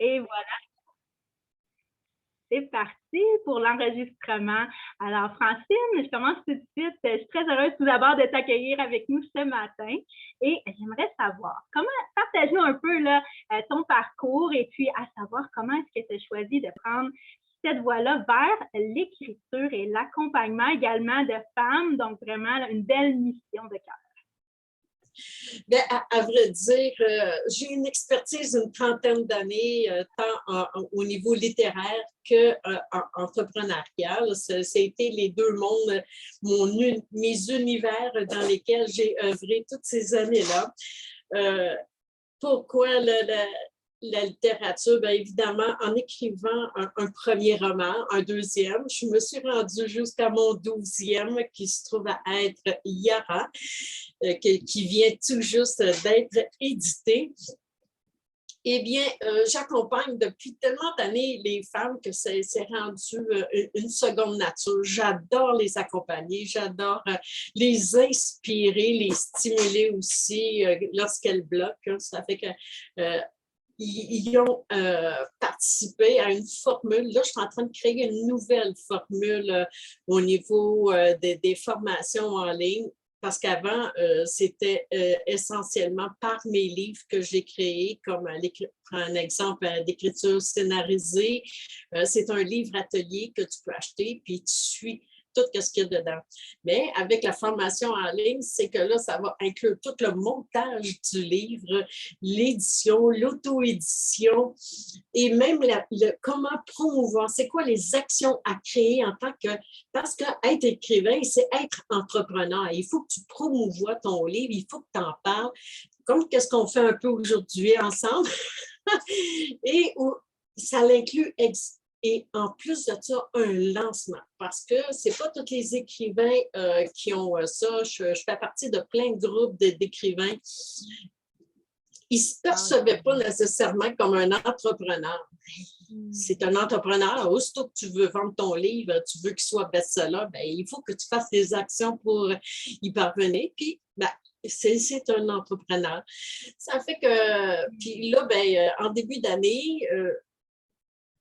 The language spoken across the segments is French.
Et voilà, c'est parti pour l'enregistrement. Alors, Francine, je commence tout de suite. Je suis très heureuse tout d'abord de t'accueillir avec nous ce matin. Et j'aimerais savoir, partage-nous un peu là, ton parcours et puis à savoir comment est-ce que tu as choisi de prendre cette voie-là vers l'écriture et l'accompagnement également de femmes. Donc, vraiment, une belle mission de cœur. Bien, à vrai dire, j'ai une expertise d'une trentaine d'années, tant au niveau littéraire qu'entrepreneurial. Ça a été les deux mondes, mes univers dans lesquels j'ai œuvré toutes ces années-là. Pourquoi la littérature? Bien, évidemment, en écrivant un premier roman, un deuxième, je me suis rendue jusqu'à mon 12e qui se trouve à être Yara, qui vient tout juste d'être édité. Eh bien, j'accompagne depuis tellement d'années les femmes que c'est rendu une seconde nature. J'adore les accompagner, j'adore les inspirer, les stimuler aussi lorsqu'elles bloquent. Ça fait que ils ont participé à une formule. Là, je suis en train de créer une nouvelle formule au niveau des formations en ligne. Parce qu'avant, c'était essentiellement par mes livres que j'ai créés, comme un exemple d'écriture scénarisée. C'est un livre atelier que tu peux acheter, puis tu suis tout ce qu'il y a dedans. Mais avec la formation en ligne, c'est que là, ça va inclure tout le montage du livre, l'édition, l'auto-édition et même comment promouvoir, c'est quoi les actions à créer en tant que... Parce qu'être écrivain, c'est être entrepreneur. Il faut que tu promouvoies ton livre, il faut que tu en parles, comme qu'est-ce qu'on fait un peu aujourd'hui ensemble. Et ça l'inclut et en plus de ça, un lancement. Parce que ce n'est pas tous les écrivains qui ont ça. Je fais partie de plein de groupes d'écrivains. Ils ne se percevaient pas nécessairement comme un entrepreneur. C'est un entrepreneur. Aussitôt que tu veux vendre ton livre, tu veux qu'il soit best-seller, bien, il faut que tu fasses des actions pour y parvenir. Puis, ben, c'est un entrepreneur. Ça fait que, puis là, ben, en début d'année,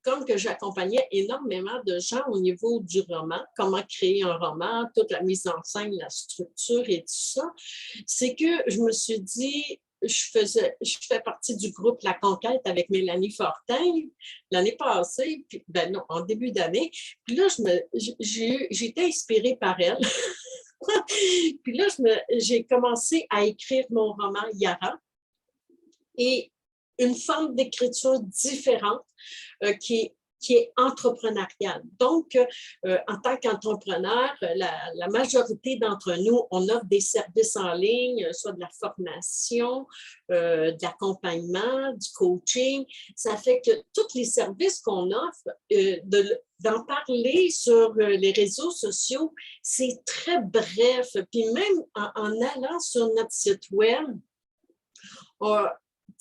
comme que j'accompagnais énormément de gens au niveau du roman, comment créer un roman, toute la mise en scène, la structure et tout ça, c'est que je me suis dit, je fais partie du groupe La Conquête avec Mélanie Fortin l'année passée, puis, ben non, en début d'année. Puis là, j'ai été inspirée par elle. Puis là, j'ai commencé à écrire mon roman Yara. Et une forme d'écriture différente qui est entrepreneuriale. Donc, en tant qu'entrepreneur, la majorité d'entre nous, on offre des services en ligne, soit de la formation, de l'accompagnement, du coaching. Ça fait que tous les services qu'on offre, d'en parler sur les réseaux sociaux, c'est très bref. Puis même en allant sur notre site web,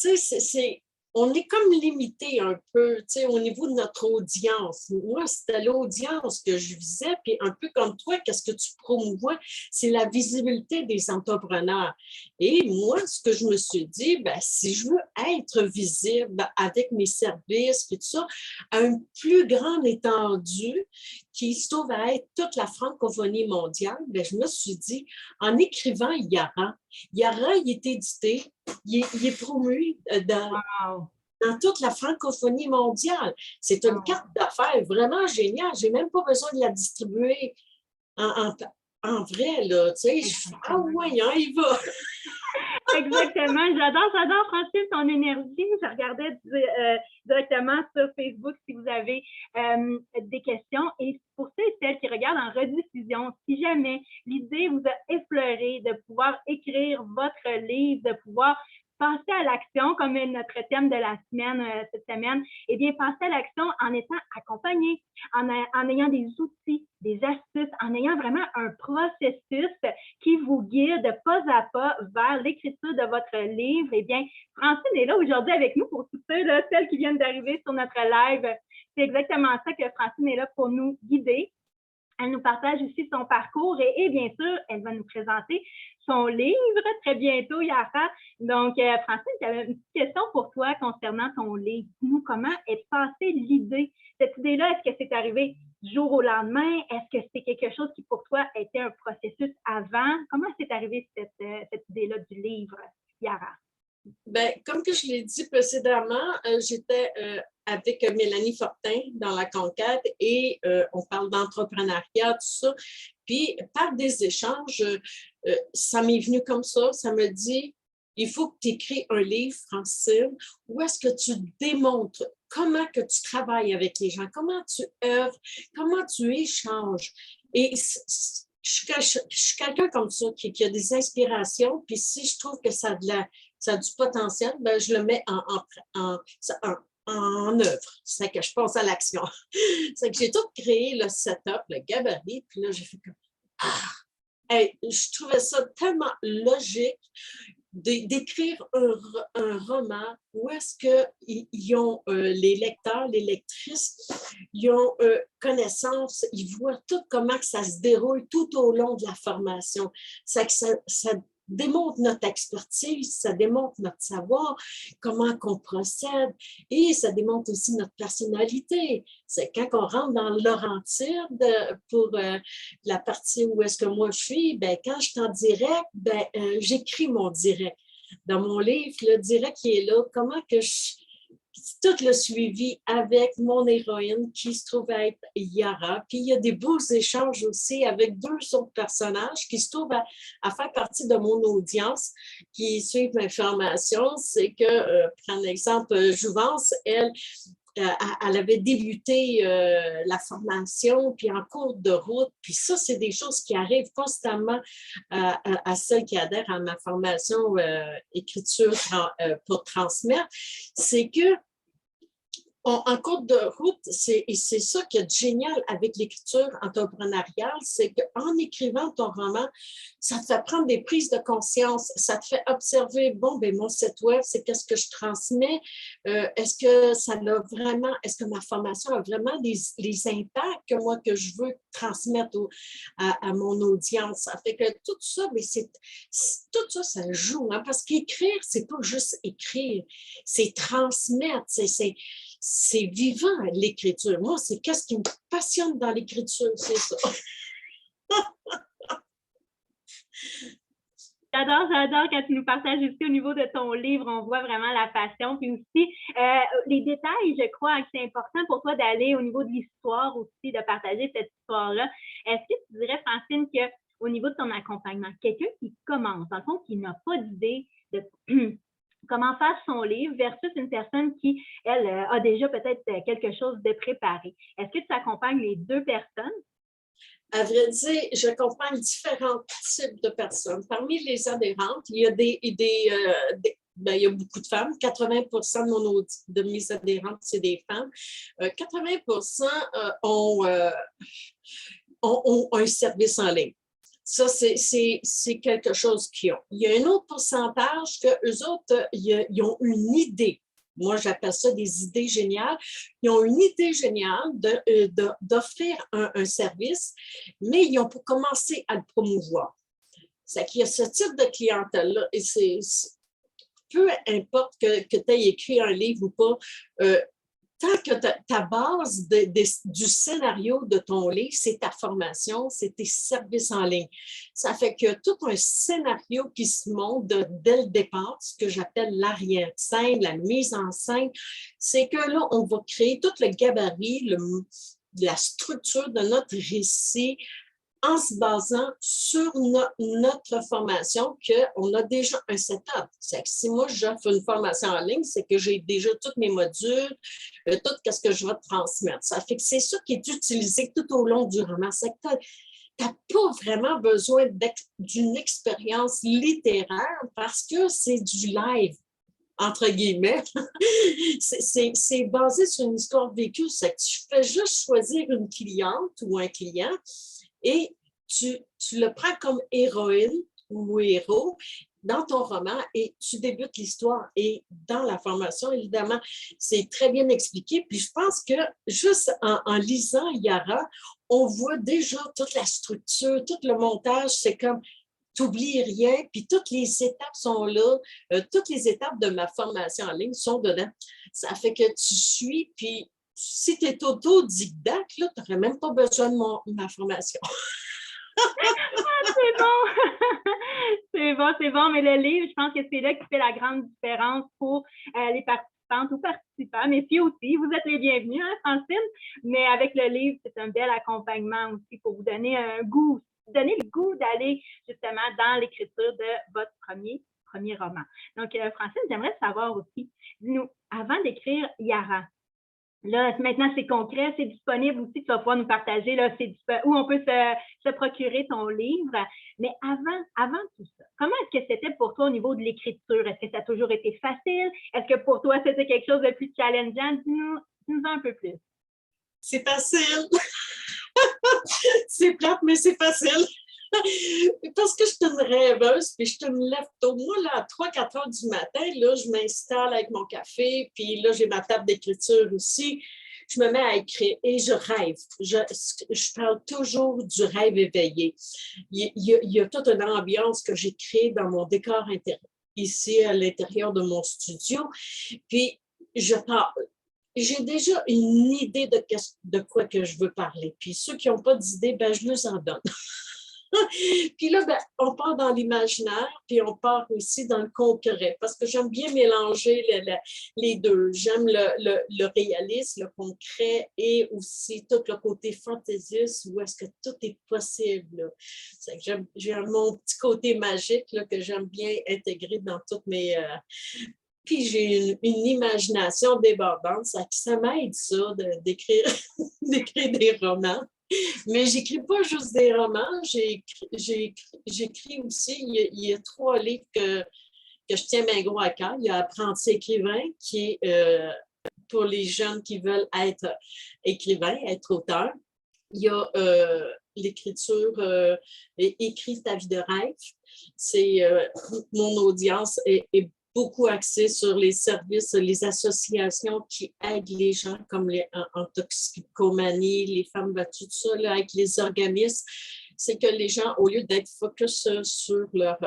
tu sais, on est comme limité un peu, tu sais, au niveau de notre audience. Moi, c'était l'audience que je visais, puis un peu comme toi, qu'est-ce que tu promouvois? C'est la visibilité des entrepreneurs. Et moi, ce que je me suis dit, ben, si je veux être visible avec mes services, puis tout ça, à une plus grande étendue, qui se trouve à être toute la francophonie mondiale, ben, je me suis dit, en écrivant Yara, il est édité, il est promu dans toute la francophonie mondiale. C'est une carte d'affaires vraiment géniale. Je n'ai même pas besoin de la distribuer en vrai, là. Tu sais, ah oui, hein, il va. Exactement. J'adore, Francine, ton énergie. Je regardais directement sur Facebook si vous avez des questions. Et pour ceux et celles qui regardent en rediffusion, si jamais l'idée vous a effleuré de pouvoir écrire votre livre, de pouvoir passer à l'action, comme est notre thème de la semaine, cette semaine, eh bien, passer à l'action en étant accompagné, en ayant des outils, des astuces, en ayant vraiment un processus qui vous guide pas à pas vers l'écriture de votre livre. Eh bien, Francine est là aujourd'hui avec nous pour toutes celles qui viennent d'arriver sur notre live. C'est exactement ça que Francine est là pour nous guider. Elle nous partage aussi son parcours et bien sûr, elle va nous présenter son livre très bientôt, Yara. Donc, Francine, j'avais une petite question pour toi concernant ton livre. Dis-nous, comment est passée l'idée? Cette idée-là, est-ce que c'est arrivé du jour au lendemain? Est-ce que c'est quelque chose qui, pour toi, était un processus avant? Comment c'est arrivé cette idée-là du livre, Yara? Ben, comme que je l'ai dit précédemment, j'étais avec Mélanie Fortin dans la conquête et on parle d'entrepreneuriat, tout ça. Puis, par des échanges, ça m'est venu comme ça me dit, il faut que tu écris un livre, Francine, où est-ce que tu démontres comment que tu travailles avec les gens, comment tu œuvres, comment tu échanges. Et je suis quelqu'un comme ça qui a des inspirations, puis si je trouve que ça a du potentiel, ben je le mets en œuvre. C'est que je pense à l'action. C'est que j'ai tout créé, le setup, le gabarit, puis là, j'ai fait comme hey, je trouvais ça tellement logique d'écrire un roman où est-ce qu'ils ont les lecteurs, les lectrices, ils ont connaissance, ils voient tout comment que ça se déroule tout au long de la formation. Ça démontre notre expertise, ça démontre notre savoir, comment qu'on procède et ça démontre aussi notre personnalité. C'est quand on rentre dans Laurentide pour la partie où est-ce que moi je suis, ben, quand je suis en direct, ben, j'écris mon direct. Dans mon livre, le direct qui est là, comment que tout le suivi avec mon héroïne qui se trouve être Yara. Puis il y a des beaux échanges aussi avec deux autres personnages qui se trouvent à faire partie de mon audience, qui suivent mes formations. C'est que, prendre l'exemple, Jouvence, elle avait débuté la formation, puis en cours de route, puis ça, c'est des choses qui arrivent constamment à celles qui adhèrent à ma formation écriture pour transmettre, c'est que en cours de route, et c'est ça qui est génial avec l'écriture entrepreneuriale, c'est qu'en écrivant ton roman, ça te fait prendre des prises de conscience, ça te fait observer, bon, ben mon site web, c'est qu'est-ce que je transmets, est-ce que ma formation a vraiment les impacts que je veux transmettre à mon audience. Ça fait que tout ça, mais tout ça, ça joue, hein, parce qu'écrire, c'est pas juste écrire, c'est transmettre, c'est vivant, l'écriture. Moi, c'est qu'est-ce qui me passionne dans l'écriture, c'est ça. J'adore quand tu nous partages aussi au niveau de ton livre, on voit vraiment la passion. Puis aussi, les détails, je crois que c'est important pour toi d'aller au niveau de l'histoire aussi, de partager cette histoire-là. Est-ce que tu dirais, Francine, qu'au niveau de ton accompagnement, quelqu'un qui commence, dans le fond, qui n'a pas d'idée de comment faire son livre versus une personne qui, elle, a déjà peut-être quelque chose de préparé. Est-ce que tu accompagnes les deux personnes? À vrai dire, j'accompagne différents types de personnes. Parmi les adhérentes, il y a ben, il y a beaucoup de femmes. 80% de mes adhérentes, c'est des femmes. 80% ont un service en ligne. Ça, c'est quelque chose qu'ils ont. Il y a un autre pourcentage qu'eux autres, ils ont une idée. Moi, j'appelle ça des idées géniales. Ils ont une idée géniale d'offrir un service, mais ils ont pour commencer à le promouvoir. C'est qu'il y a ce type de clientèle-là, et peu importe que tu aies écrit un livre ou pas, tant que ta base du scénario de ton livre, c'est ta formation, c'est tes services en ligne. Ça fait que tout un scénario qui se monte dès le départ, ce que j'appelle l'arrière-scène, la mise en scène, c'est que là, on va créer tout le gabarit, la structure de notre récit en se basant sur notre formation, qu'on a déjà un setup. C'est que si moi, j'offre une formation en ligne, c'est que j'ai déjà tous mes modules, tout ce que je vais transmettre. Ça fait que c'est ça qui est utilisé tout au long du roman. C'est que tu n'as pas vraiment besoin d'une expérience littéraire parce que c'est du live, entre guillemets. C'est basé sur une histoire vécue. C'est que tu fais juste choisir une cliente ou un client et tu le prends comme héroïne ou héros dans ton roman et tu débutes l'histoire. Et dans la formation, évidemment, c'est très bien expliqué. Puis je pense que juste en lisant Yara, on voit déjà toute la structure, tout le montage, c'est comme t'oublies rien, puis toutes les étapes sont là, toutes les étapes de ma formation en ligne sont dedans. Ça fait que tu suis, puis si tu es autodidacte, tu n'aurais même pas besoin de ma formation. C'est bon! C'est bon, mais le livre, je pense que c'est là qui fait la grande différence pour les participantes ou participants, mais puis aussi, vous êtes les bienvenus, hein, Francine, mais avec le livre, c'est un bel accompagnement aussi pour vous donner un goût, donner le goût d'aller justement dans l'écriture de votre premier roman. Donc, Francine, j'aimerais savoir aussi, dis-nous, avant d'écrire Yara, là, maintenant, c'est concret, c'est disponible aussi. Tu vas pouvoir nous partager là, où on peut se procurer ton livre. Mais avant tout ça, comment est-ce que c'était pour toi au niveau de l'écriture? Est-ce que ça a toujours été facile? Est-ce que pour toi, c'était quelque chose de plus challengeant? Dis-nous un peu plus. C'est facile. C'est plate, mais c'est facile. Parce que je suis une rêveuse, puis je me lève tôt. Moi, là, à 3-4 heures du matin, là, je m'installe avec mon café, puis là, j'ai ma table d'écriture aussi. Je me mets à écrire et je rêve. Je parle toujours du rêve éveillé. Il y a toute une ambiance que j'ai créée dans mon décor intérieur, ici à l'intérieur de mon studio. Puis, je parle. J'ai déjà une idée de quoi que je veux parler. Puis ceux qui n'ont pas d'idée, ben, je leur en donne. Puis là, ben, on part dans l'imaginaire, puis on part aussi dans le concret, parce que j'aime bien mélanger les deux. J'aime le réalisme, le concret, et aussi tout le côté fantaisiste, où est-ce que tout est possible. J'ai mon petit côté magique là, que j'aime bien intégrer dans toutes mes... Puis j'ai une imagination débordante, ça m'aide ça d'écrire des romans. Mais j'écris pas juste des romans, j'écris aussi, il y a 3 livres que je tiens bien gros à cœur. Il y a Apprenti écrivain, qui est pour les jeunes qui veulent être écrivains, être auteurs. Il y a l'écriture Écris ta vie de rêve. C'est mon audience est beaucoup axée sur les services, les associations qui aident les gens comme en toxicomanie, les femmes battues, tout ça, là, avec les organismes. C'est que les gens, au lieu d'être focus sur leur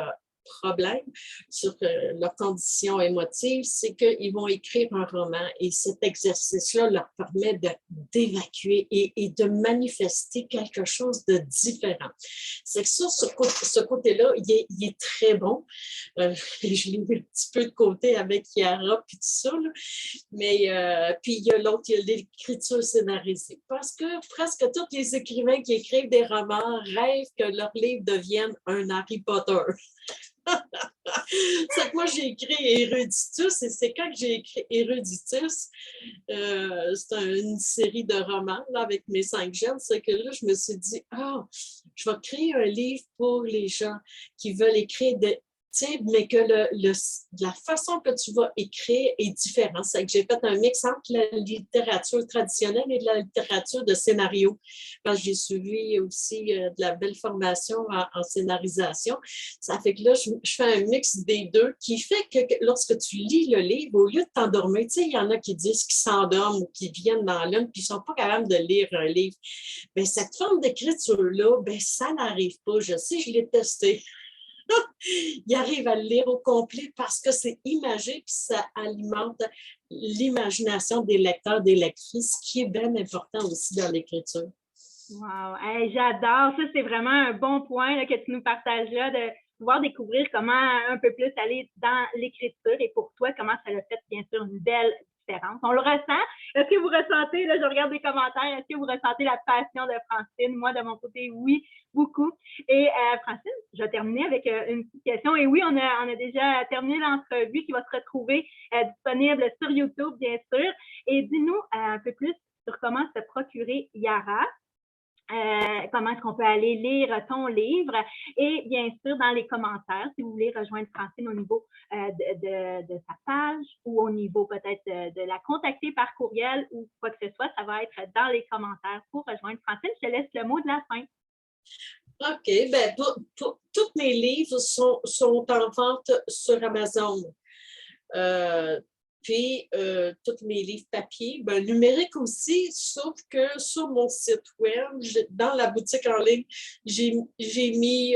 problème, sur leurs conditions émotives, c'est qu'ils vont écrire un roman et cet exercice-là leur permet d'évacuer et de manifester quelque chose de différent. C'est que ça, ce côté-là, il est très bon. Je l'ai mis un petit peu de côté avec Yara puis tout ça, là. Mais puis il y a l'autre, il y a l'écriture scénarisée. Parce que presque tous les écrivains qui écrivent des romans rêvent que leur livre devienne un Harry Potter. C'est que moi, j'ai écrit Eruditus, et c'est quand j'ai écrit Eruditus, c'est une série de romans là, avec mes 5 jeunes, c'est que là, je me suis dit, je vais créer un livre pour les gens qui veulent écrire mais que la façon que tu vas écrire est différente. C'est que j'ai fait un mix entre la littérature traditionnelle et de la littérature de scénario. Parce que j'ai suivi aussi de la belle formation en scénarisation. Ça fait que là, je fais un mix des deux qui fait que lorsque tu lis le livre, au lieu de t'endormir, tu sais, il y en a qui disent qu'ils s'endorment ou qui viennent dans l'une puis ils ne sont pas capables de lire un livre. Bien, cette forme d'écriture-là, bien, ça n'arrive pas. Je sais, je l'ai testé. Il arrive à le lire au complet parce que c'est imagé et ça alimente l'imagination des lecteurs, des lectrices, qui est bien important aussi dans l'écriture. Wow! Hey, j'adore! Ça, c'est vraiment un bon point là, que tu nous partages là, de pouvoir découvrir comment un peu plus aller dans l'écriture et pour toi, comment ça a fait, bien sûr, une belle différence. On le ressent. Est-ce que vous ressentez, là, je regarde les commentaires, est-ce que vous ressentez la passion de Francine? Moi, de mon côté, oui, beaucoup. Et Francine, je vais terminer avec une petite question. Et oui, on a déjà terminé l'entrevue qui va se retrouver disponible sur YouTube, bien sûr. Et dis-nous un peu plus sur comment se procurer Yara. Comment est-ce qu'on peut aller lire ton livre et bien sûr dans les commentaires si vous voulez rejoindre Francine au niveau de sa page ou au niveau peut-être de la contacter par courriel ou quoi que ce soit, ça va être dans les commentaires pour rejoindre Francine. Je te laisse le mot de la fin. OK, bien, tous mes livres sont en vente sur Amazon. Puis, tous mes livres papier, ben, numérique aussi, sauf que sur mon site web, dans la boutique en ligne, j'ai mis,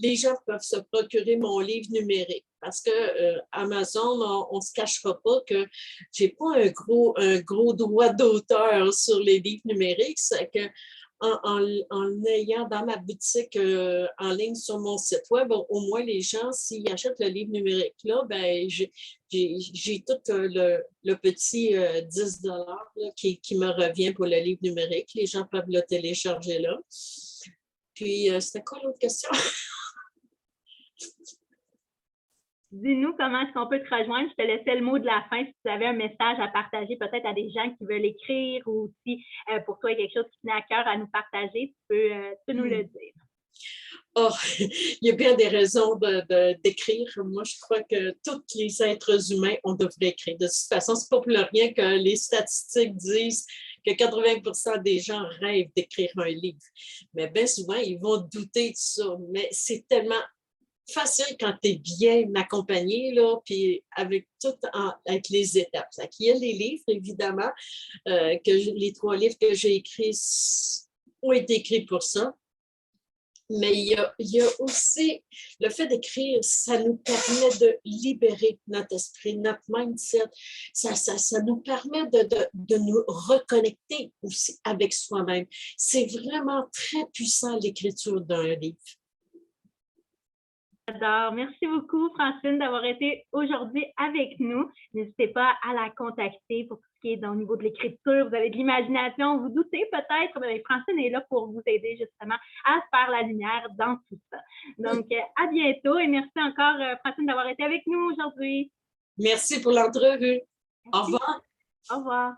les gens peuvent se procurer mon livre numérique parce que Amazon, on ne se cachera pas que j'ai pas un gros droit d'auteur sur les livres numériques. C'est que en ayant dans ma boutique en ligne sur mon site web, au moins les gens, s'ils achètent le livre numérique là, ben, j'ai tout le petit 10 qui me revient pour le livre numérique. Les gens peuvent le télécharger là. Puis, c'était quoi l'autre question? Dis-nous comment est-ce qu'on peut te rejoindre. Je te laissais le mot de la fin si tu avais un message à partager peut-être à des gens qui veulent écrire ou si pour toi il y a quelque chose qui tenait à cœur à nous partager, tu peux nous le dire. Oh, il y a bien des raisons d'écrire. Moi, je crois que tous les êtres humains, on devrait écrire. De toute façon, c'est pas pour rien que les statistiques disent que 80% des gens rêvent d'écrire un livre. Mais bien souvent, ils vont douter de ça. Mais c'est tellement facile quand tu es bien accompagné, là, puis avec avec les étapes. Il y a les livres, évidemment, les 3 livres que j'ai écrits ont été écrits pour ça. Mais il y a aussi le fait d'écrire, ça nous permet de libérer notre esprit, notre mindset. Ça nous permet de nous reconnecter aussi avec soi-même. C'est vraiment très puissant, l'écriture d'un livre. J'adore. Merci beaucoup, Francine, d'avoir été aujourd'hui avec nous. N'hésitez pas à la contacter pour tout ce qui est au niveau de l'écriture. Vous avez de l'imagination, vous doutez peut-être, mais Francine est là pour vous aider justement à se faire la lumière dans tout ça. Donc, à bientôt et merci encore, Francine, d'avoir été avec nous aujourd'hui. Merci pour l'entrevue. Au revoir. Au revoir.